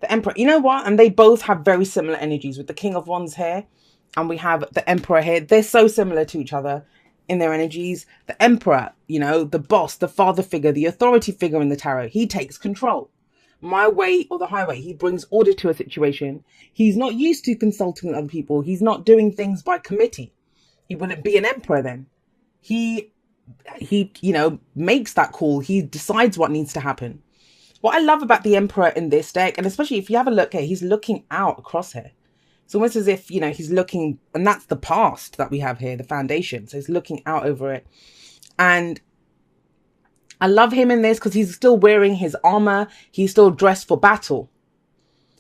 The Emperor, you know what? And they both have very similar energies with the King of Wands here. And we have the Emperor here. They're so similar to each other in their energies. The Emperor, you know, the boss, the father figure, the authority figure in the tarot. He takes control. My way or the highway. He brings order to a situation. He's not used to consulting with other people. He's not doing things by committee. He wouldn't be an emperor then. He, you know, makes that call. He decides what needs to happen. What I love about the Emperor in this deck, and especially if you have a look here, he's looking out across here. It's almost as if, you know, he's looking, and that's the past that we have here, the foundation. So he's looking out over it. And I love him in this because he's still wearing his armor. He's still dressed for battle.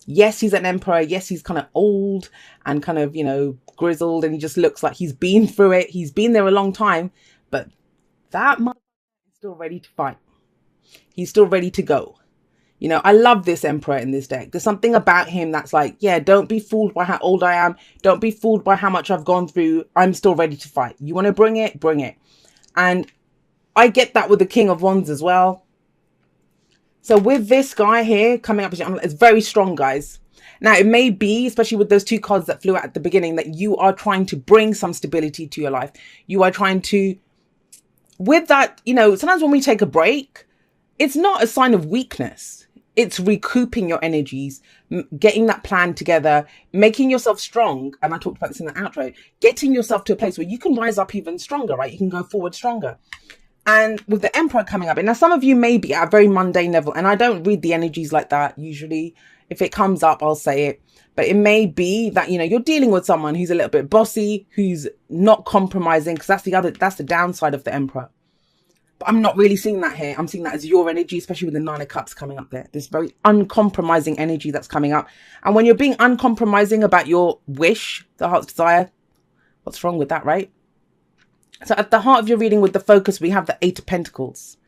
Yes, he's an emperor. Yes, he's kind of old and kind of, you know, grizzled, and he just looks like he's been through it. He's been there a long time, but that motherfucker is still ready to fight. He's still ready to go. You know, I love this emperor in this deck. There's something about him that's like, yeah, don't be fooled by how old I am. Don't be fooled by how much I've gone through. I'm still ready to fight. You want to bring it? Bring it. And I get that with the King of Wands as well. So with this guy here coming up, it's very strong, guys. Now, it may be, especially with those two cards that flew out at the beginning, that you are trying to bring some stability to your life. You are trying to, with that, you know, sometimes when we take a break, it's not a sign of weakness. It's recouping your energies, getting that plan together, making yourself strong. And I talked about this in the outro, getting yourself to a place where you can rise up even stronger, right? You can go forward stronger. And with the Emperor coming up, and now some of you may be at a very mundane level, and I don't read the energies like that usually. If it comes up, I'll say it. But it may be that, you know, you're dealing with someone who's a little bit bossy, who's not compromising, because that's the downside of the Emperor. But I'm not really seeing that here. I'm seeing that as your energy, especially with the Nine of Cups coming up there. This very uncompromising energy that's coming up. And when you're being uncompromising about your wish, the heart's desire, what's wrong with that, right? So at the heart of your reading with the focus, we have the Eight of Pentacles.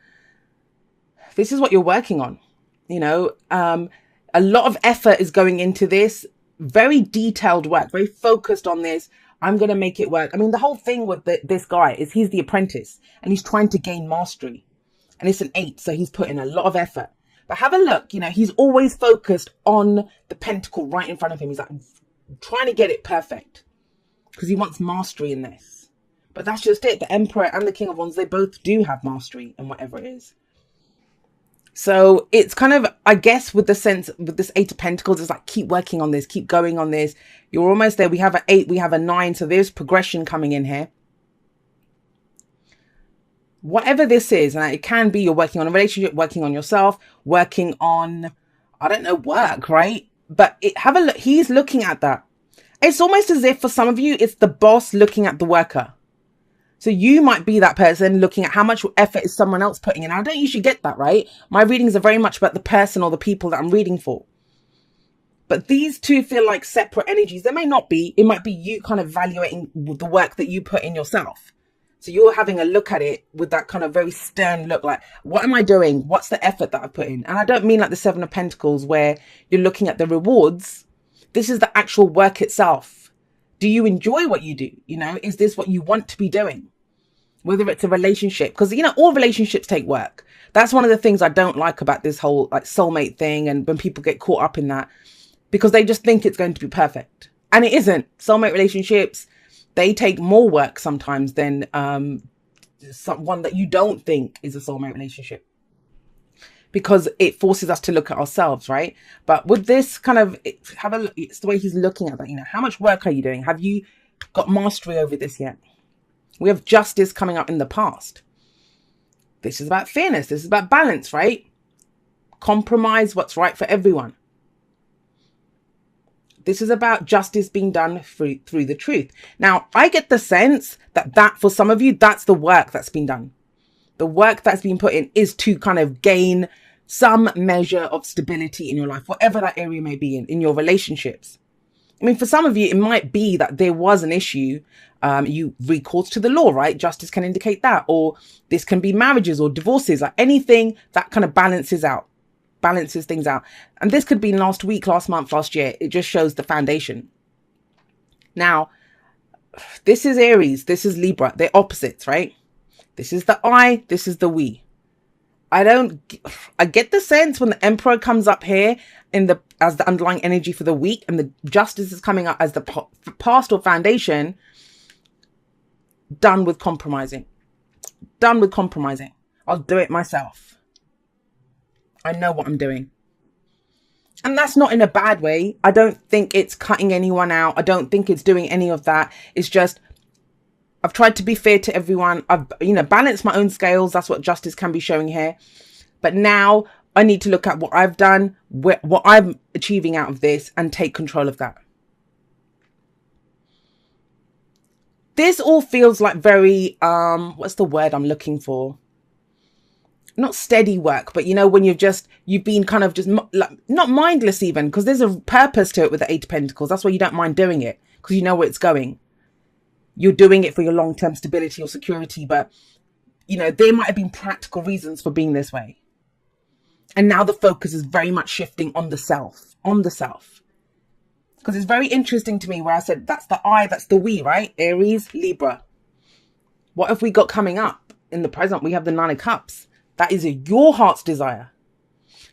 This is what you're working on. You know, a lot of effort is going into this. Very detailed work, very focused on this. I'm going to make it work. I mean, the whole thing with this guy is he's the apprentice and he's trying to gain mastery. And it's an 8, so he's put in a lot of effort. But have a look, you know, he's always focused on the pentacle right in front of him. He's like trying to get it perfect because he wants mastery in this. But that's just it. The Emperor and the King of Wands, they both do have mastery in whatever it is. So it's kind of, I guess, with the sense, with this Eight of Pentacles, it's like, keep working on this, keep going on this. You're almost there. We have an 8, we have a 9. So there's progression coming in here. Whatever this is, and it can be you're working on a relationship, working on yourself, working on, I don't know, work, right? But have a look. He's looking at that. It's almost as if for some of you, it's the boss looking at the worker. So you might be that person looking at how much effort is someone else putting in. I don't usually get that, right? My readings are very much about the person or the people that I'm reading for. But these two feel like separate energies. They may not be. It might be you kind of evaluating the work that you put in yourself. So you're having a look at it with that kind of very stern look, like, what am I doing? What's the effort that I've put in? And I don't mean like the Seven of Pentacles where you're looking at the rewards. This is the actual work itself. Do you enjoy what you do? You know, is this what you want to be doing? Whether it's a relationship, because, you know, all relationships take work. That's one of the things I don't like about this whole like soulmate thing. And when people get caught up in that, because they just think it's going to be perfect. And it isn't. Soulmate relationships, they take more work sometimes than one that you don't think is a soulmate relationship. Because it forces us to look at ourselves, right? But with this kind of, have a look, it's the way he's looking at that, you know, how much work are you doing? Have you got mastery over this yet? We have justice coming up in the past. This is about fairness. This is about balance, right? Compromise what's right for everyone. This is about justice being done through the truth. Now, I get the sense that for some of you, that's the work that's been done. The work that's been put in is to kind of gain some measure of stability in your life, whatever that area may be in your relationships. I mean, for some of you, it might be that there was an issue. You recourse to the law, right? Justice can indicate that. Or this can be marriages or divorces, like anything that kind of balances things out. And this could be last week, last month, last year. It just shows the foundation. Now, this is Aries. This is Libra. They're opposites, right? This is the I, this is the we. I get the sense when the Emperor comes up here in the as the underlying energy for the week, and the Justice is coming up as the past or foundation. Done with compromising. Done with compromising. I'll do it myself. I know what I'm doing. And that's not in a bad way. I don't think it's cutting anyone out. I don't think it's doing any of that. It's just, I've tried to be fair to everyone. I've, balanced my own scales. That's what Justice can be showing here. But now I need to look at what I've done, what I'm achieving out of this, and take control of that. This all feels like very, what's the word I'm looking for? Not steady work, but when you've been kind of just not mindless even, because there's a purpose to it with the Eight of Pentacles. That's why you don't mind doing it, because you know where it's going. You're doing it for your long-term stability or security, but there might have been practical reasons for being this way. And now the focus is very much shifting on the self, Because it's very interesting to me where I said, that's the I, that's the we, right? Aries, Libra. What have we got coming up? In the present, we have the Nine of Cups. That is your heart's desire.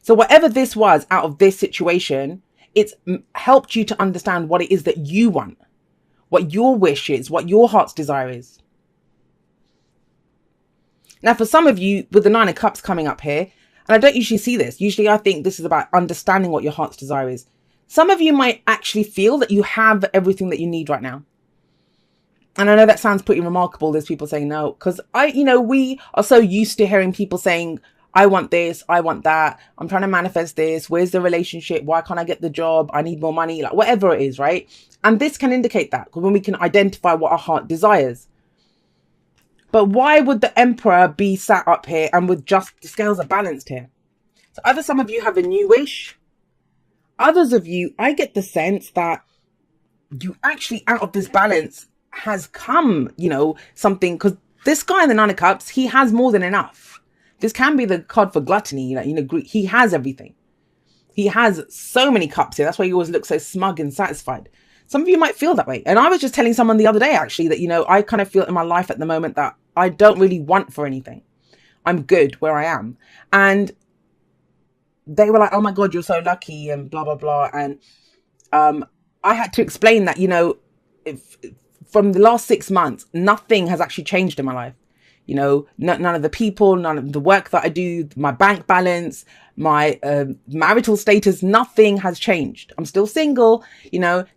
So whatever this was out of this situation, it's helped you to understand what it is that you want, what your wish is, what your heart's desire is. Now, for some of you, with the Nine of Cups coming up here, and I don't usually see this. Usually I think this is about understanding what your heart's desire is. Some of you might actually feel that you have everything that you need right now. And I know that sounds pretty remarkable. There's people saying no, because we are so used to hearing people saying, I want this, I want that. I'm trying to manifest this. Where's the relationship? Why can't I get the job? I need more money, like whatever it is, right? And this can indicate that, because when we can identify what our heart desires. But why would the Emperor be sat up here and with just the scales are balanced here? So either some of you have a new wish. Others of you, I get the sense that you actually, out of this balance, has come, something, because this guy in the Nine of Cups, he has more than enough. This can be the card for gluttony. He has everything. He has so many cups here. That's why he always looks so smug and satisfied. Some of you might feel that way. And I was just telling someone the other day, actually, that, I kind of feel in my life at the moment that I don't really want for anything. I'm good where I am. And they were like, oh my God, you're so lucky and blah, blah, blah. And I had to explain that, from the last 6 months, nothing has actually changed in my life. None of the people, none of the work that I do, my bank balance, my marital status, nothing has changed. I'm still single,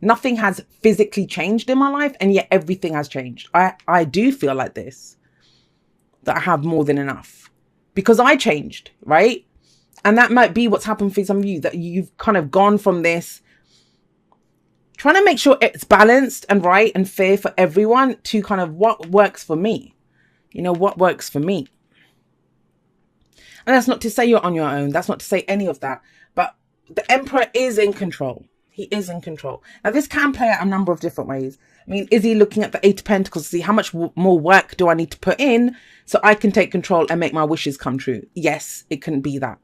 nothing has physically changed in my life, and yet everything has changed. I do feel like this, that I have more than enough because I changed, right? And that might be what's happened for some of you, that you've kind of gone from this trying to make sure it's balanced and right and fair for everyone to kind of what works for me. What works for me. And that's not to say you're on your own. That's not to say any of that. But the Emperor is in control. He is in control. Now, this can play out a number of different ways. I mean, is he looking at the Eight of Pentacles to see how much more work do I need to put in so I can take control and make my wishes come true? Yes, it can be that.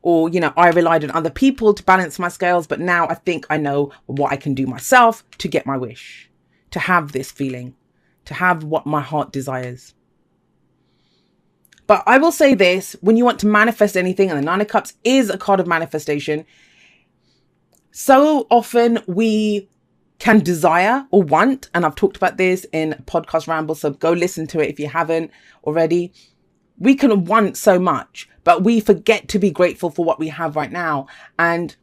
Or, I relied on other people to balance my scales, but now I think I know what I can do myself to get my wish, to have this feeling, to have what my heart desires. But I will say this, when you want to manifest anything, and the Nine of Cups is a card of manifestation, so often we can desire or want, and I've talked about this in Podcast Ramble, so go listen to it if you haven't already. We can want so much, but we forget to be grateful for what we have right now. And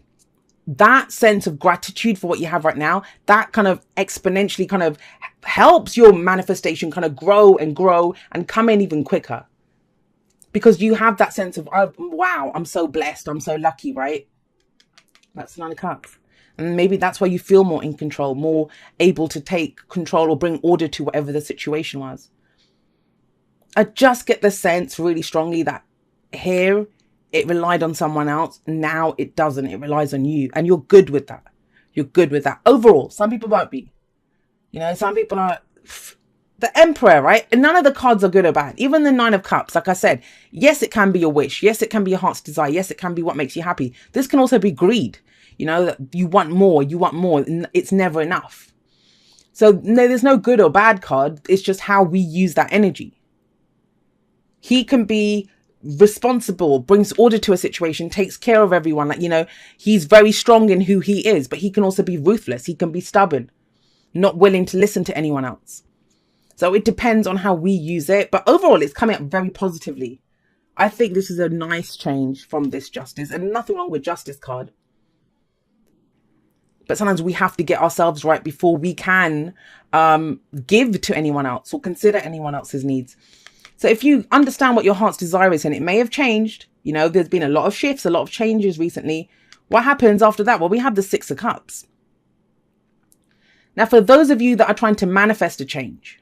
that sense of gratitude for what you have right now, that kind of exponentially kind of helps your manifestation kind of grow and come in even quicker. Because you have that sense of, oh, wow, I'm so blessed. I'm so lucky, right? That's Nine of Cups. And maybe that's why you feel more in control, more able to take control or bring order to whatever the situation was. I just get the sense really strongly that here it relied on someone else. Now it doesn't. It relies on you. And you're good with that. You're good with that. Overall, some people won't be. Some people are the Emperor, right? And none of the cards are good or bad. Even the Nine of Cups, like I said, yes, it can be your wish. Yes, it can be your heart's desire. Yes, it can be what makes you happy. This can also be greed. That you want more. You want more. It's never enough. So no, there's no good or bad card. It's just how we use that energy. He can be responsible, brings order to a situation, takes care of everyone. Like, you know, he's very strong in who he is, but he can also be ruthless. He can be stubborn, not willing to listen to anyone else. So it depends on how we use it. But overall, it's coming up very positively. I think this is a nice change from this Justice, and nothing wrong with Justice card. But sometimes we have to get ourselves right before we can give to anyone else or consider anyone else's needs. So if you understand what your heart's desire is, and it may have changed, you know, there's been a lot of shifts, a lot of changes recently. What happens after that? Well, we have the Six of Cups. Now, for those of you that are trying to manifest a change,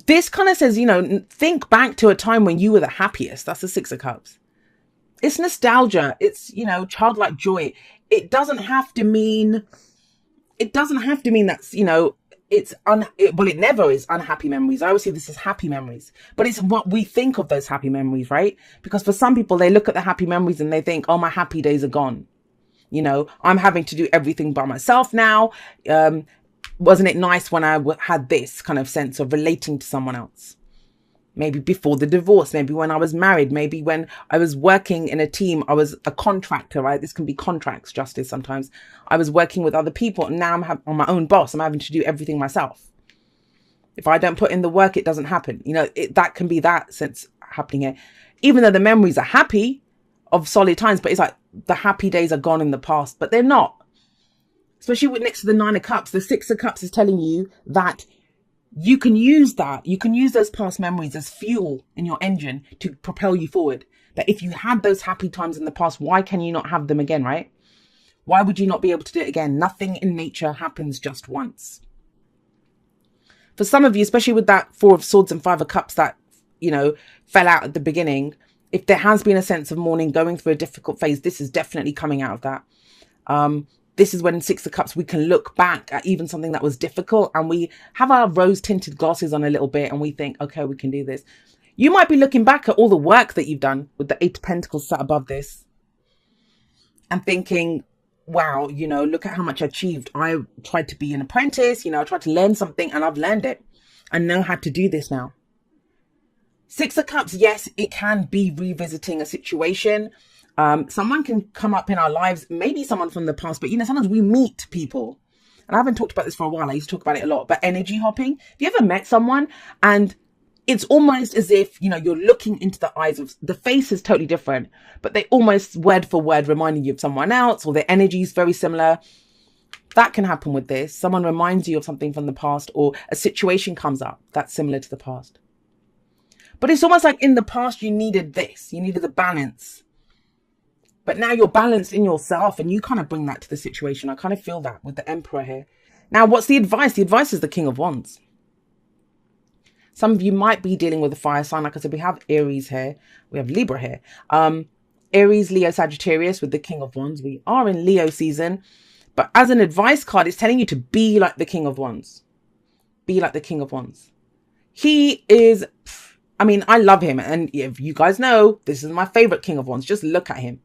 this kind of says, you know, think back to a time when you were the happiest. That's the Six of Cups. It's nostalgia. It's, you know, childlike joy. It doesn't have to mean that's, you know, it never is unhappy memories. I always see this as happy memories, but it's what we think of those happy memories, right? Because for some people, they look at the happy memories and they think, oh, my happy days are gone. You know, I'm having to do everything by myself now. Wasn't it nice when I had this kind of sense of relating to someone else? Maybe before the divorce, maybe when I was married, maybe when I was working in a team, I was a contractor, right? This can be contracts, Justice sometimes. I was working with other people, and now I'm my own boss. I'm having to do everything myself. If I don't put in the work, it doesn't happen. You know, that can be that sense happening here. Even though the memories are happy of solid times, but it's like the happy days are gone in the past, but they're not. Especially with next to the Nine of Cups, the Six of Cups is telling you that you can use that. You can use those past memories as fuel in your engine to propel you forward. That if you had those happy times in the past, why can you not have them again, right? Why would you not be able to do it again? Nothing in nature happens just once. For some of you, especially with that Four of Swords and Five of Cups that, you know, fell out at the beginning, if there has been a sense of mourning, going through a difficult phase, this is definitely coming out of that. This is when in Six of Cups, we can look back at even something that was difficult and we have our rose-tinted glasses on a little bit and we think, okay, we can do this. You might be looking back at all the work that you've done with the Eight of Pentacles sat above this and thinking, wow, you know, look at how much I achieved. I tried to be an apprentice, you know, I tried to learn something and I've learned it. I know how to do this now. Six of Cups, yes, it can be revisiting a situation. Someone can come up in our lives, maybe someone from the past, but, you know, sometimes we meet people. And I haven't talked about this for a while. I used to talk about it a lot, but energy hopping. Have you ever met someone and it's almost as if, you know, you're looking into the eyes of, the face is totally different, but they almost word for word reminding you of someone else, or their energy is very similar. That can happen with this. Someone reminds you of something from the past, or a situation comes up that's similar to the past. But it's almost like in the past, you needed this, you needed the balance. But now you're balanced in yourself and you kind of bring that to the situation. I kind of feel that with the Emperor here. Now, what's the advice? The advice is the King of Wands. Some of you might be dealing with a fire sign. Like I said, we have Aries here. We have Libra here. Aries, Leo, Sagittarius with the King of Wands. We are in Leo season. But as an advice card, it's telling you to be like the King of Wands. Be like the King of Wands. He is, I mean, I love him. And if you guys know, this is my favorite King of Wands. Just look at him.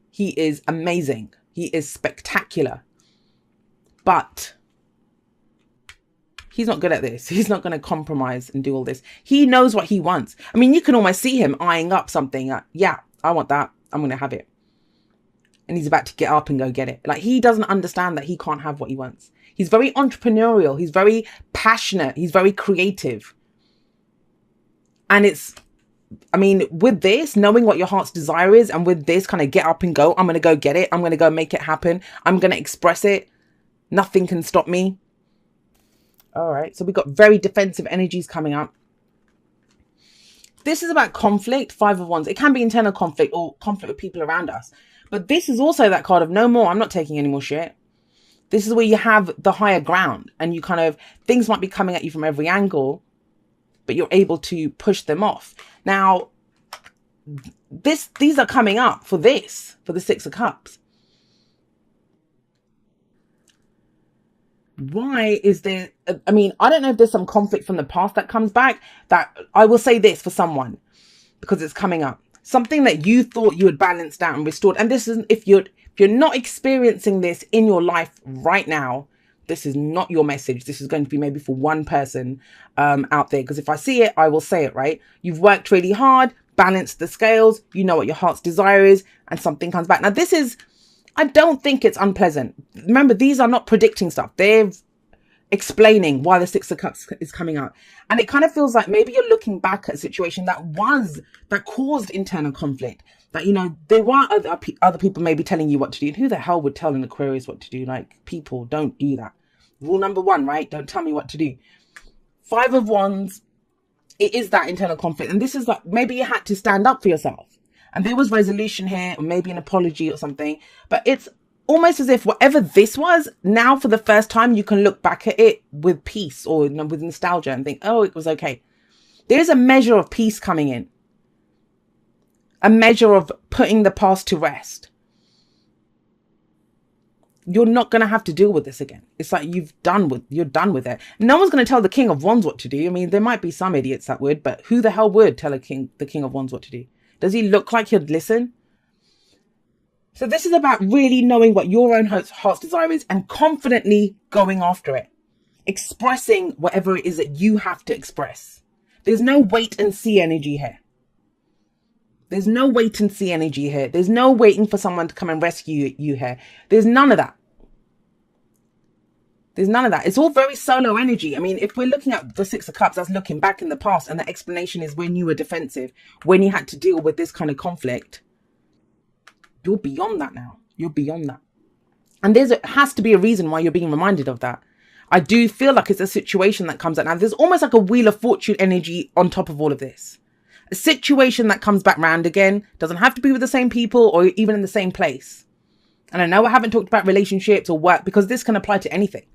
He is amazing. He is spectacular. But he's not good at this. He's not going to compromise and do all this. He knows what he wants. I mean, you can almost see him eyeing up something. Yeah, I want that. I'm going to have it. And he's about to get up and go get it. Like, he doesn't understand that he can't have what he wants. He's very entrepreneurial. He's very passionate. He's very creative. And it's, I mean, with this, knowing what your heart's desire is, and with this kind of get up and go, I'm going to go get it. I'm going to go make it happen. I'm going to express it. Nothing can stop me. All right. So we've got very defensive energies coming up. This is about conflict, Five of Wands. It can be internal conflict or conflict with people around us. But this is also that card of no more. I'm not taking any more shit. This is where you have the higher ground and you kind of, things might be coming at you from every angle, but you're able to push them off. Now, these are coming up for this, for the Six of Cups. Why is there, I mean, I don't know if there's some conflict from the past that comes back. That I will say this for someone, because it's coming up. Something that you thought you had balanced out and restored. And this is, if you're not experiencing this in your life right now, This is not your message. This is going to be maybe for one person out there. Because if I see it, I will say it, right? You've worked really hard, balanced the scales. You know what your heart's desire is, and something comes back. Now, this is, I don't think it's unpleasant. Remember, these are not predicting stuff. They're explaining why the Six of Cups is coming out. And it kind of feels like maybe you're looking back at a situation that caused internal conflict. That, you know, there were other people maybe telling you what to do. And who the hell would tell an Aquarius what to do? Like, people don't do that. Rule number 1, right? Don't tell me what to do. 5 of Wands, it is that internal conflict. And this is like, maybe you had to stand up for yourself. And there was resolution here, or maybe an apology or something. But it's almost as if whatever this was, now for the first time, you can look back at it with peace or, you know, with nostalgia and think, oh, it was okay. There's a measure of peace coming in. A measure of putting the past to rest. You're not going to have to deal with this again. It's like you're done with it. No one's going to tell the King of Wands what to do. I mean, there might be some idiots that would, but who the hell would tell the King of Wands what to do? Does he look like he'd listen? So this is about really knowing what your own heart's desire is and confidently going after it. Expressing whatever it is that you have to express. There's no wait and see energy here. There's no wait and see energy here. There's no waiting for someone to come and rescue you here. There's none of that. There's none of that. It's all very solo energy. I mean, if we're looking at the Six of Cups, that's looking back in the past. And the explanation is when you were defensive, when you had to deal with this kind of conflict. You're beyond that now. You're beyond that. And has to be a reason why you're being reminded of that. I do feel like it's a situation that comes out now. There's almost like a Wheel of Fortune energy on top of all of this. A situation that comes back round again. Doesn't have to be with the same people or even in the same place. And I know I haven't talked about relationships or work because this can apply to anything.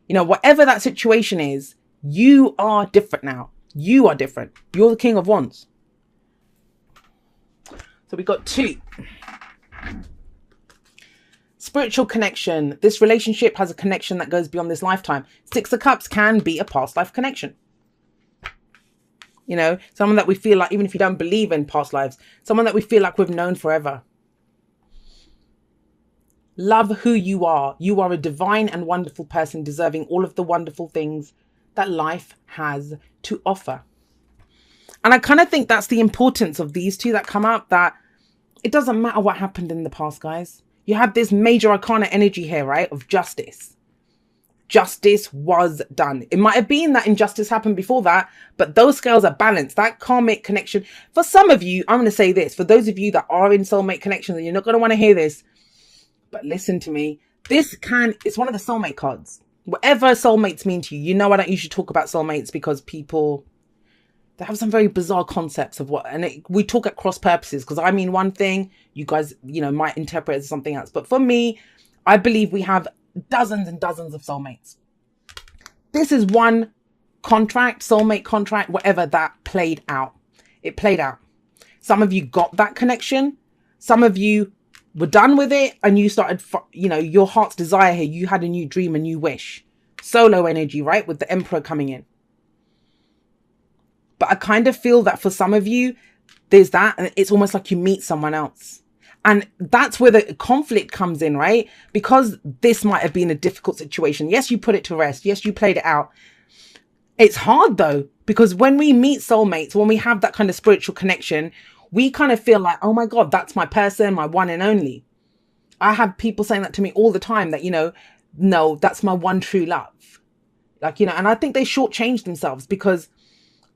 You know, whatever that situation is, you are different now. You are different. You're the King of Wands. So we got 2. Spiritual connection. This relationship has a connection that goes beyond this lifetime. 6 of Cups can be a past life connection. You know, someone that we feel like, even if you don't believe in past lives, someone that we feel like we've known forever. Love who you are. You are a divine and wonderful person deserving all of the wonderful things that life has to offer. And I kind of think that's the importance of these two that come up, that it doesn't matter what happened in the past, guys. You have this major arcana energy here, right, of justice. Justice was done. It might have been that injustice happened before that, but those scales are balanced. That karmic connection. For some of you, I'm going to say this. For those of you that are in soulmate connections, and you're not going to want to hear this, but listen to me. It's one of the soulmate cards. Whatever soulmates mean to you. You know I don't usually talk about soulmates because people, they have some very bizarre concepts of what, and we talk at cross purposes because I mean one thing, you guys, you know, might interpret it as something else. But for me, I believe we have dozens and dozens of soulmates. This is one contract, soulmate contract, whatever, that played out. It played out. Some of you got that connection. Some of you were done with it and you started, you know, your heart's desire here. You had a new dream, a new wish. Solo energy, right? With the Emperor coming in. But I kind of feel that for some of you, there's that, and it's almost like you meet someone else. And that's where the conflict comes in, right? Because this might have been a difficult situation. Yes, you put it to rest. Yes, you played it out. It's hard though, because when we meet soulmates, when we have that kind of spiritual connection, we kind of feel like, oh my God, that's my person, my one and only. I have people saying that to me all the time, that, you know, no, that's my one true love. Like, you know, and I think they shortchange themselves because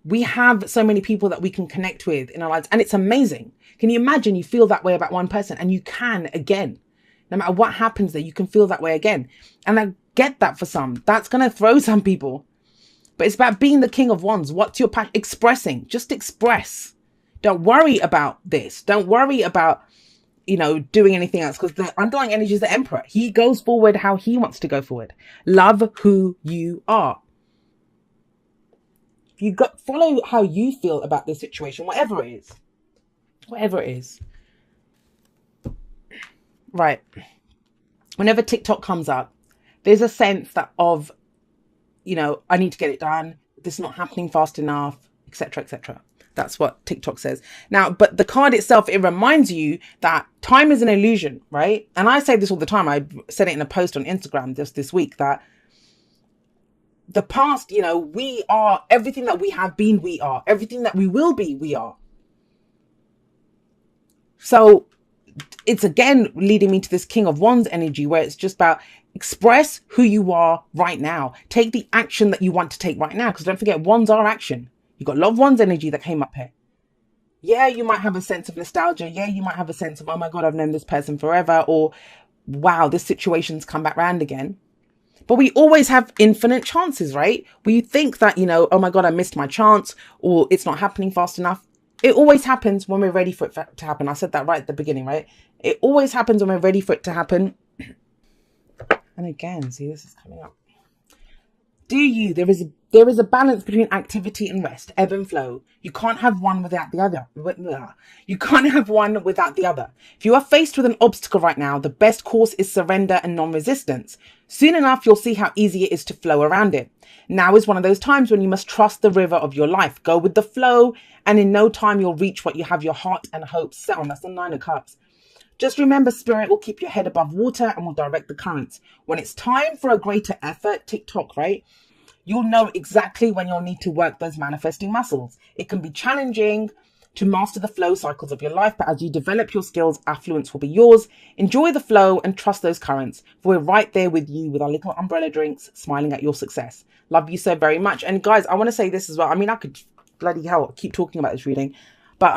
we have so many people that we can connect with in our lives. And it's amazing. Can you imagine you feel that way about one person and you can again? No matter what happens there, you can feel that way again. And I get that for some. That's going to throw some people. But it's about being the King of Wands. What's your passion? Expressing. Just express. Don't worry about this. Don't worry about, you know, doing anything else, because the underlying energy is the Emperor. He goes forward how he wants to go forward. Love who you are. Follow how you feel about this situation, whatever it is. Whatever it is. Right. Whenever TikTok comes up, there's a sense that of, you know, I need to get it done. This is not happening fast enough, etc., etc. That's what TikTok says. Now, but the card itself, it reminds you that time is an illusion, right? And I say this all the time. I said it in a post on Instagram just this week, that the past, you know, we are everything that we have been, we are everything that we will be, we are. So it's again leading me to this King of Wands energy, where it's just about express who you are right now. Take the action that you want to take right now, because don't forget, wands are action. You've got love wands energy that came up here. Yeah, you might have a sense of nostalgia. Yeah, you might have a sense of, oh my God, I've known this person forever, or wow, this situation's come back round again. But we always have infinite chances, right? We think that, you know, oh my God, I missed my chance, or it's not happening fast enough. It always happens when we're ready for it to happen. I said that right at the beginning, right? It always happens when we're ready for it to happen. And again, see, this is coming up. There is a balance between activity and rest, ebb and flow. You can't have one without the other. You can't have one without the other. If you are faced with an obstacle right now, the best course is surrender and non-resistance. Soon enough, you'll see how easy it is to flow around it. Now is one of those times when you must trust the river of your life. Go with the flow, and in no time you'll reach what you have your heart and hopes set on. That's the 9 of Cups. Just remember, Spirit will keep your head above water and will direct the currents. When it's time for a greater effort, TikTok, right? You'll know exactly when you'll need to work those manifesting muscles. It can be challenging to master the flow cycles of your life, but as you develop your skills, affluence will be yours. Enjoy the flow and trust those currents, for we're right there with you with our little umbrella drinks, smiling at your success. Love you so very much. And guys, I want to say this as well. I mean, I could bloody hell keep talking about this reading, but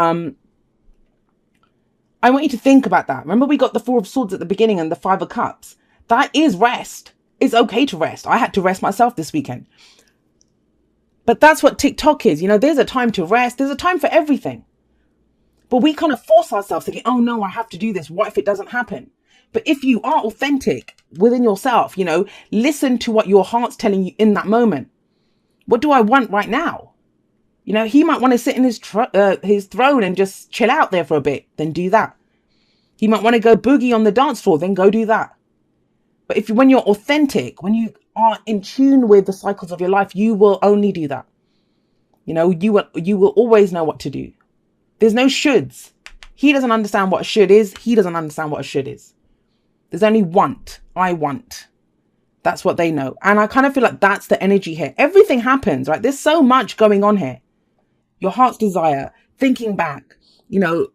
I want you to think about that. Remember, we got the 4 of Swords at the beginning and the 5 of Cups. That is rest. It's okay to rest. I had to rest myself this weekend. But that's what TikTok is. You know, there's a time to rest. There's a time for everything. But we kind of force ourselves thinking, oh no, I have to do this. What if it doesn't happen? But if you are authentic within yourself, you know, listen to what your heart's telling you in that moment. What do I want right now? You know, he might want to sit in his throne and just chill out there for a bit. Then do that. He might want to go boogie on the dance floor. Then go do that. But when you're authentic, when you are in tune with the cycles of your life, you will only do that. You know, you will always know what to do. There's no shoulds. He doesn't understand what a should is. He doesn't understand what a should is. There's only want. I want. That's what they know. And I kind of feel like that's the energy here. Everything happens, right? There's so much going on here. Your heart's desire, thinking back, you know,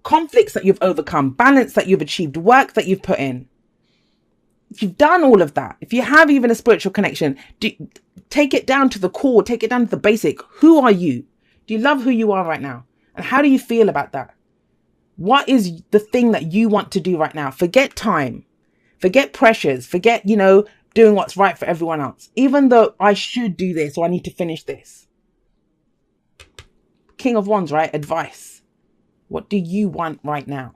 conflicts that you've overcome, balance that you've achieved, work that you've put in. If you've done all of that, if you have even a spiritual connection, take it down to the core, take it down to the basic. Who are you? Do you love who you are right now? And how do you feel about that? What is the thing that you want to do right now? Forget time, forget pressures, forget, you know, doing what's right for everyone else. Even though I should do this or I need to finish this. King of Wands, right? Advice. What do you want right now?